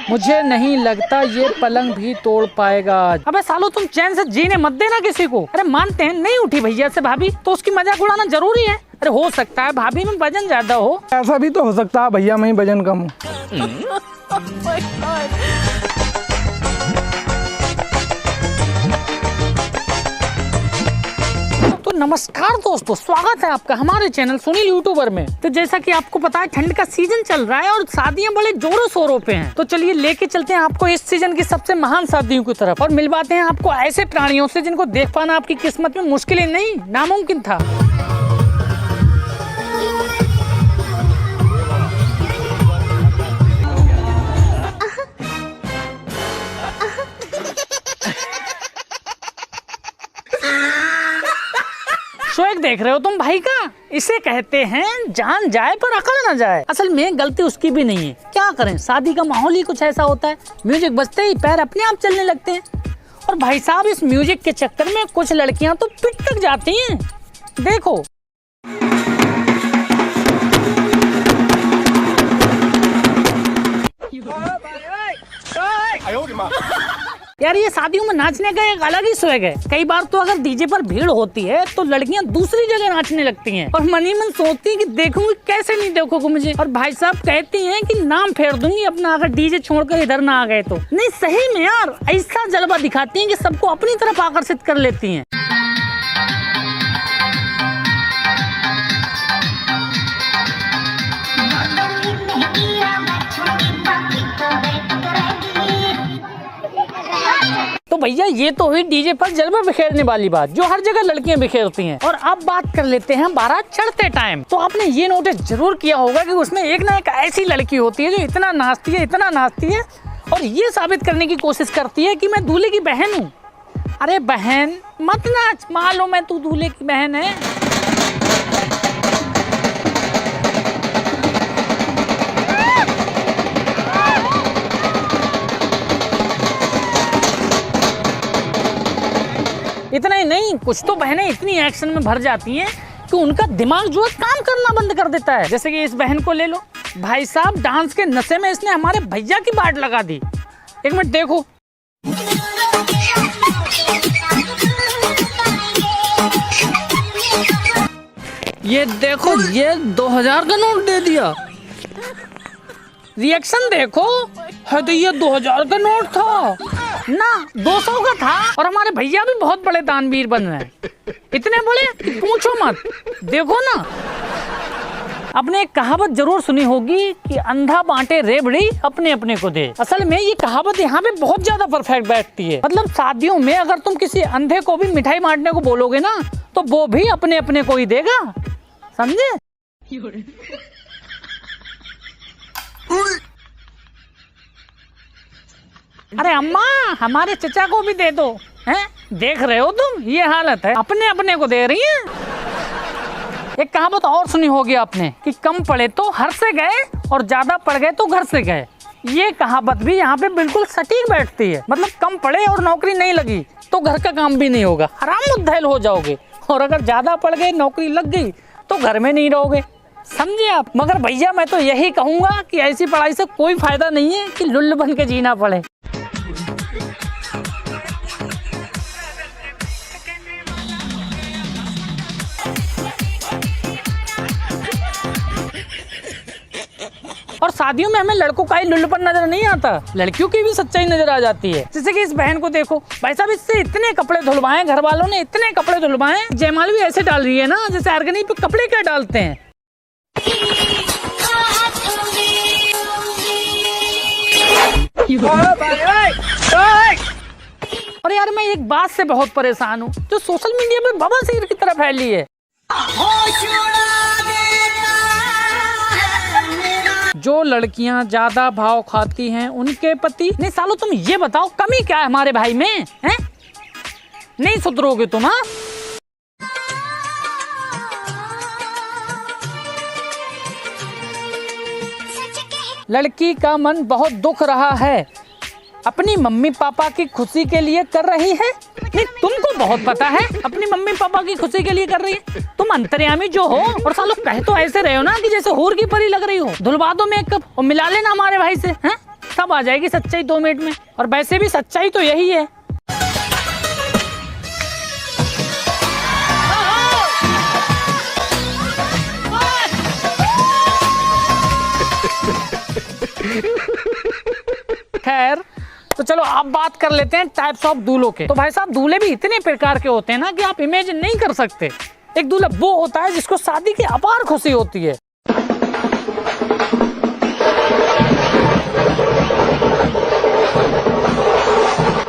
मुझे नहीं लगता ये पलंग भी तोड़ पाएगा। अबे सालो तुम चैन से जीने मत देना किसी को। अरे मानते हैं नहीं उठी भैया से भाभी तो उसकी मजाक उड़ाना जरूरी है। अरे हो सकता है भाभी में वजन ज्यादा हो। ऐसा भी तो हो सकता है भैया में ही वजन कम हो। तो नमस्कार दोस्तों, स्वागत है आपका हमारे चैनल सुनील यूट्यूबर में। तो जैसा कि आपको पता है ठंड का सीजन चल रहा है और शादियां बड़े जोरों शोरों पे हैं। तो चलिए लेके चलते हैं आपको इस सीजन की सबसे महान शादियों की तरफ और मिलवाते हैं आपको ऐसे प्राणियों से जिनको देख पाना आपकी किस्मत में मुश्किल ही नहीं नामुमकिन था। शोएक देख रहे हो तुम भाई का, इसे कहते हैं जान जाए पर अकल ना जाए। असल में गलती उसकी भी नहीं है, क्या करें शादी का माहौल ही कुछ ऐसा होता है। म्यूजिक बजते ही पैर अपने आप चलने लगते हैं और भाई साहब इस म्यूजिक के चक्कर में कुछ लड़कियां तो पिट तक जाती हैं। देखो यार, ये शादियों में नाचने का एक अलग ही स्वैग है। कई बार तो अगर डीजे पर भीड़ होती है तो लड़कियां दूसरी जगह नाचने लगती हैं और मन ही मन सोचती हैं कि देखूंगी कैसे नहीं देखोगे मुझे। और भाई साहब कहती हैं कि नाम फेर दूंगी अपना अगर डीजे छोड़कर इधर ना आ गए तो। नहीं सही में यार, ऐसा जलवा दिखाती हैं कि सबको अपनी तरफ आकर्षित कर लेती हैं। तो भैया ये तो हुई डीजे पर जलवा बिखेरने वाली बात जो हर जगह लड़कियां बिखेरती हैं। और अब बात कर लेते हैं बारात चढ़ते टाइम। तो आपने ये नोटिस जरूर किया होगा कि उसमें एक ना एक ऐसी लड़की होती है जो इतना नाचती है और ये साबित करने की कोशिश करती है कि मैं दूल्हे की बहन हूँ। अरे बहन मत नाच, मालूम है तू दूल्हे की बहन है। इतना ही नहीं, कुछ तो बहनें इतनी एक्शन में भर जाती हैं कि उनका दिमाग जो है काम करना बंद कर देता है। जैसे कि इस बहन को ले लो, भाई साहब डांस के नशे में इसने हमारे भैया की बाट लगा दी। एक मिनट देखो, ये देखो, ये 2000 का नोट दे दिया। रिएक्शन देखो, है तो ये 2000 का नोट था ना 200 का था। और हमारे भैया भी बहुत बड़े दानवीर बन रहे हैं, इतने बड़े कि पूछो मत। देखो ना, आपने एक कहावत जरूर सुनी होगी कि अंधा बांटे रेवड़ी अपने अपने को दे। असल में ये कहावत यहाँ पे बहुत ज्यादा परफेक्ट बैठती है। मतलब शादियों में अगर तुम किसी अंधे को भी मिठाई बांटने को बोलोगे ना तो वो भी अपने अपने को ही देगा, समझे। अरे अम्मा हमारे चचा को भी दे दो। हैं देख रहे हो तुम, ये हालत है, अपने अपने को दे रही हैं। एक कहावत और सुनी होगी आपने कि कम पड़े तो हर से गए और ज्यादा पड़ गए तो घर से गए। ये कहावत भी यहाँ पे बिल्कुल सटीक बैठती है। मतलब कम पड़े और नौकरी नहीं लगी तो घर का काम भी नहीं होगा, हराम मुद्दल हो जाओगे। और अगर ज्यादा पड़ गए, नौकरी लग गई तो घर में नहीं रहोगे, समझे आप। मगर भैया मैं तो यही कहूंगा कि ऐसी पढ़ाई से कोई फायदा नहीं है कि लुल्ल बन के जीना पड़े। और शादियों में हमें लड़कों का ही लुल्लपन नजर नहीं आता, लड़कियों की भी सच्चाई नजर आ जाती है। जैसे कि इस बहन को देखो, भाई साहब इससे इतने कपड़े धुलवाए, घर वालों ने इतने कपड़े धुलवाए। जयमाल भी ऐसे डाल रही है ना जैसे अर्गनी पे कपड़े क्या डालते हैं। और यार मैं एक बात से बहुत परेशान हूँ जो सोशल मीडिया पे बाबा शेर की तरह फैली है। जो लड़कियां ज्यादा भाव खाती हैं उनके पति नहीं। सालो तुम ये बताओ कमी क्या है हमारे भाई में, हैं? नहीं सुधरोगे तुम। हाँ लड़की का मन बहुत दुख रहा है, अपनी मम्मी पापा की खुशी के लिए कर रही है। नहीं तुमको बहुत पता है अपनी मम्मी पापा की खुशी के लिए कर रही है, तुम अंतर्यामी जो हो। और सालों कह तो ऐसे रहे हो ना कि जैसे हूर की परी लग रही हो। धुलवा दो मेकअप और मिला लेना हमारे भाई से, हैं? सब आ जाएगी सच्चाई 2 मिनट में। और वैसे भी सच्चाई तो यही है। खैर, तो चलो अब बात कर लेते हैं टाइप्स ऑफ दूल्हों के। तो भाई साहब, दूल्हे भी इतने प्रकार के होते हैं ना कि आप इमेजिन नहीं कर सकते। एक दूल्हा वो होता है जिसको शादी की अपार खुशी होती है।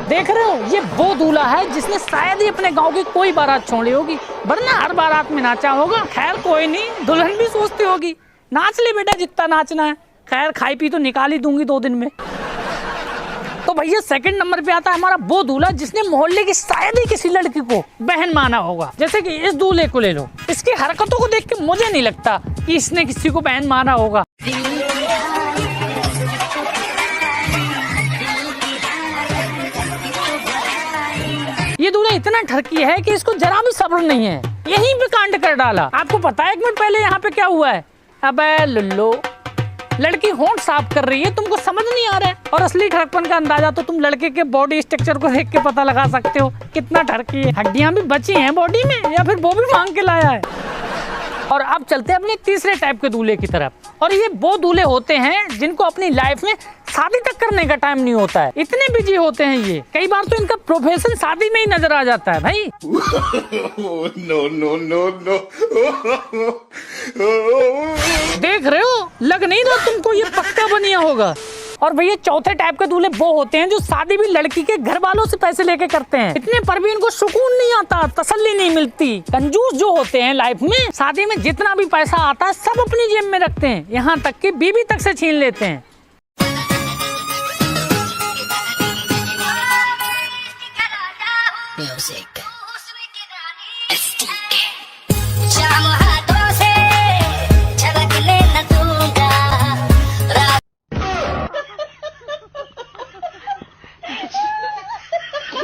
देख रहे हो, ये वो दूल्हा है जिसने शायद ही अपने गांव की कोई बारात छोड़ी होगी, वरना हर बारात में नाचा होगा। खैर कोई नहीं, दुल्हन भी सोचती होगी नाच ले बेटा जितना नाचना है। खैर खाई पी तो निकाल ही दूंगी 2 दिन में। तो भैया सेकंड नंबर पे आता है हमारा वो दूल्हा जिसने मोहल्ले की शायद ही किसी लड़की को बहन माना होगा। जैसे कि इस दूल्हे को ले लो, इसकी हरकतों को देख के मुझे नहीं लगता कि इसने किसी को बहन माना होगा। ये दूल्हा इतना ठरकी है कि इसको जरा भी सब्र नहीं है, यहीं पे कांड कर डाला। आपको पता है 1 मिनट पहले यहाँ पे क्या हुआ है? अबे लुल्लो, लड़की होंठ साफ कर रही है, तुमको समझ नहीं आ रहा है। और असली ठरकपन का अंदाजा तो तुम लड़के के बॉडी स्ट्रक्चर को देख के पता लगा सकते हो कितना ठरकी है। हड्डियां भी बची हैं बॉडी में या फिर वो भी मांग के लाया है। और अब चलते हैं अपने तीसरे टाइप के दूल्हे की तरफ। और ये वो दूल्हे होते हैं जिनको अपनी लाइफ में शादी तक करने का टाइम नहीं होता है, इतने बिजी होते हैं ये। कई बार तो इनका प्रोफेशन शादी में ही नजर आ जाता है भाई। No no no no. देख रहे हो, लग नहीं रहा तुमको ये पक्का बनिया होगा। और भैया चौथे टाइप के दूल्हे वो होते हैं जो शादी भी लड़की के घर वालों से पैसे लेके करते हैं। इतने पर भी इनको सुकून नहीं आता, तसल्ली नहीं मिलती। कंजूस जो होते हैं लाइफ में, शादी में जितना भी पैसा आता है सब अपनी जेब में रखते हैं, यहाँ तक कि बीवी तक से छीन लेते हैं।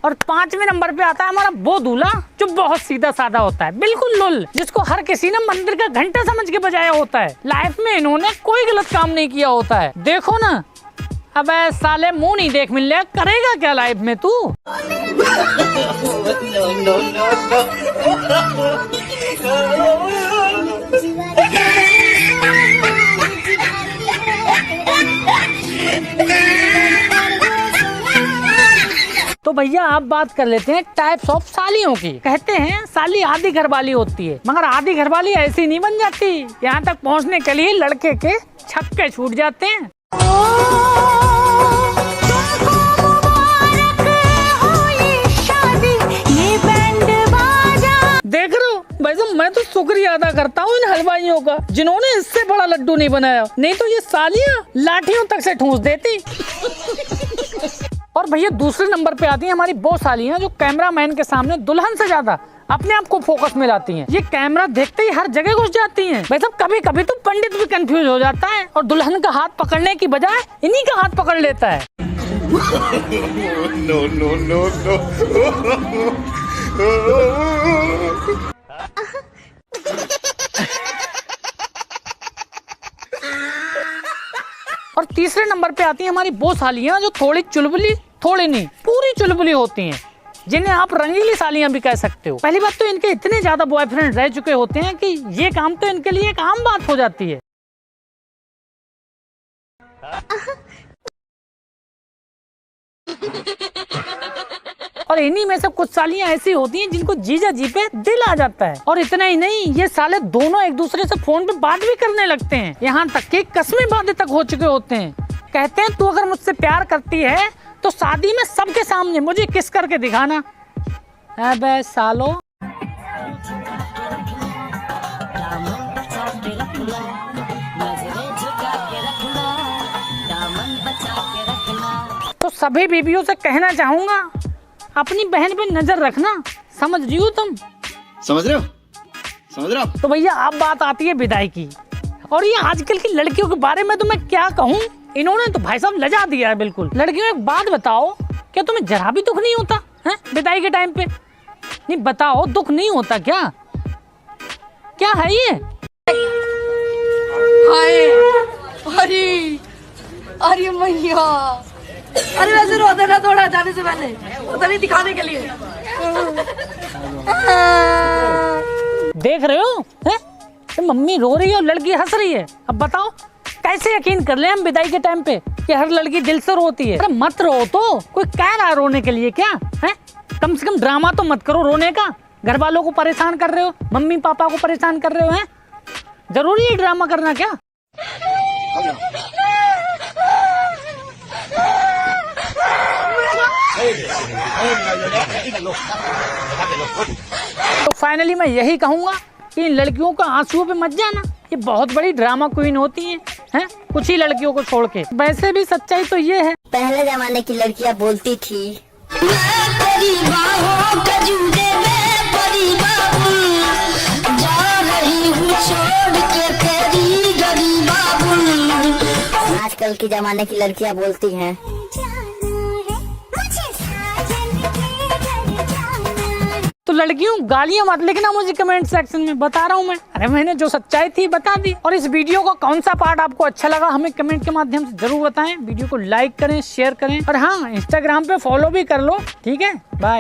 और 5वें नंबर पे आता है हमारा वो दूल्हा जो बहुत सीधा साधा होता है, बिल्कुल लुल, जिसको हर किसी ने मंदिर का घंटा समझ के बजाया होता है। लाइफ में इन्होंने कोई गलत काम नहीं किया होता है। देखो ना, अबे साले मुंह नहीं देख मिल रहा, करेगा क्या लाइफ में तू? तो भैया आप बात कर लेते हैं टाइप्स ऑफ सालियों की। कहते हैं साली आधी घरवाली होती है, मगर आधी घरवाली ऐसी नहीं बन जाती। यहाँ तक पहुँचने के लिए लड़के के छक्के छूट जाते हैं। देख रहे हो भाई साहब, मैं तो शुक्रिया अदा करता हूँ इन हलवाइयों का जिन्होंने इससे बड़ा लड्डू नहीं बनाया, नहीं तो ये सालियाँ लाठियों तक से ठूंस देती। और भैया दूसरे नंबर पे आती हैं हमारी वो सालियाँ जो कैमरामैन के सामने दुल्हन से ज्यादा अपने आप को फोकस में लाती हैं। ये कैमरा देखते ही हर जगह घुस जाती हैं। भाई साहब कभी कभी तो पंडित भी कंफ्यूज हो जाता है और दुल्हन का हाथ पकड़ने की बजाय इन्हीं का हाथ पकड़ लेता है। No no no no. और तीसरे नंबर पे आती हैं हमारी वो सालियाँ जो थोड़ी चुलबुली, थोड़ी नहीं पूरी चुलबुली होती हैं, जिन्हें आप रंगीली सालियाँ भी कह सकते हो। पहली बात तो इनके इतने ज्यादा बॉयफ्रेंड रह चुके होते हैं कि ये काम तो इनके लिए एक आम बात हो जाती है। और इन्हीं में से कुछ सालियाँ ऐसी होती हैं जिनको जीजा जी पे दिल आ जाता है। और इतना ही नहीं, ये साले दोनों एक दूसरे से फोन पे बात भी करने लगते हैं, यहाँ तक कि कस्में वादे तक हो चुके होते हैं। कहते हैं तू अगर मुझसे प्यार करती है तो शादी में सबके सामने मुझे किस करके दिखाना। अबे सालो, तो सभी बीवियों से कहना चाहूंगा अपनी बहन पे नजर रखना। समझ रही हो तुम? समझ रहे हो? समझ रहे हो? तो भैया अब बात आती है विदाई की। और ये आजकल की लड़कियों के बारे में तो मैं क्या कहूँ, इन्होंने तो भाई साहब लजा दिया है बिल्कुल। लड़कियों एक बात बताओ, क्या तुम्हें जरा भी दुख नहीं होता है विदाई के टाइम पे? नहीं बताओ, दुख नहीं होता क्या? क्या है ये? हाय, अरे अरे मैया, अरे वैसे रो देना थोड़ा जाने से पहले, वो तो नहीं दिखाने के लिए। देख रहे हो हैं? ये मम्मी रो रही है और लड़की हंस रही है। अब बताओ कैसे यकीन कर ले हम विदाई के टाइम पे कि हर लड़की दिल से रोती है। अरे मत रो, तो कोई कह रहा है रोने के लिए क्या है? कम से कम ड्रामा तो मत करो रोने का। घर वालों को परेशान कर रहे हो, मम्मी पापा को परेशान कर रहे हो। हैं जरूरी है ड्रामा करना क्या? तो फाइनली मैं यही कहूंगा कि इन लड़कियों का आंसुओं पे मत जाना। ये बहुत बड़ी ड्रामा क्वीन होती हैं, कुछ ही लड़कियों को छोड़ के। वैसे भी सच्चाई तो ये है, पहले जमाने की लड़कियां बोलती थी आजकल के जमाने की लड़कियां बोलती हैं तो लड़कियों गालियां मत लिखना मुझे कमेंट सेक्शन में, बता रहा हूं मैं। अरे मैंने जो सच्चाई थी बता दी। और इस वीडियो का कौन सा पार्ट आपको अच्छा लगा हमें कमेंट के माध्यम से जरूर बताएं। वीडियो को लाइक करें, शेयर करें और हाँ इंस्टाग्राम पे फॉलो भी कर लो। ठीक है, बाय।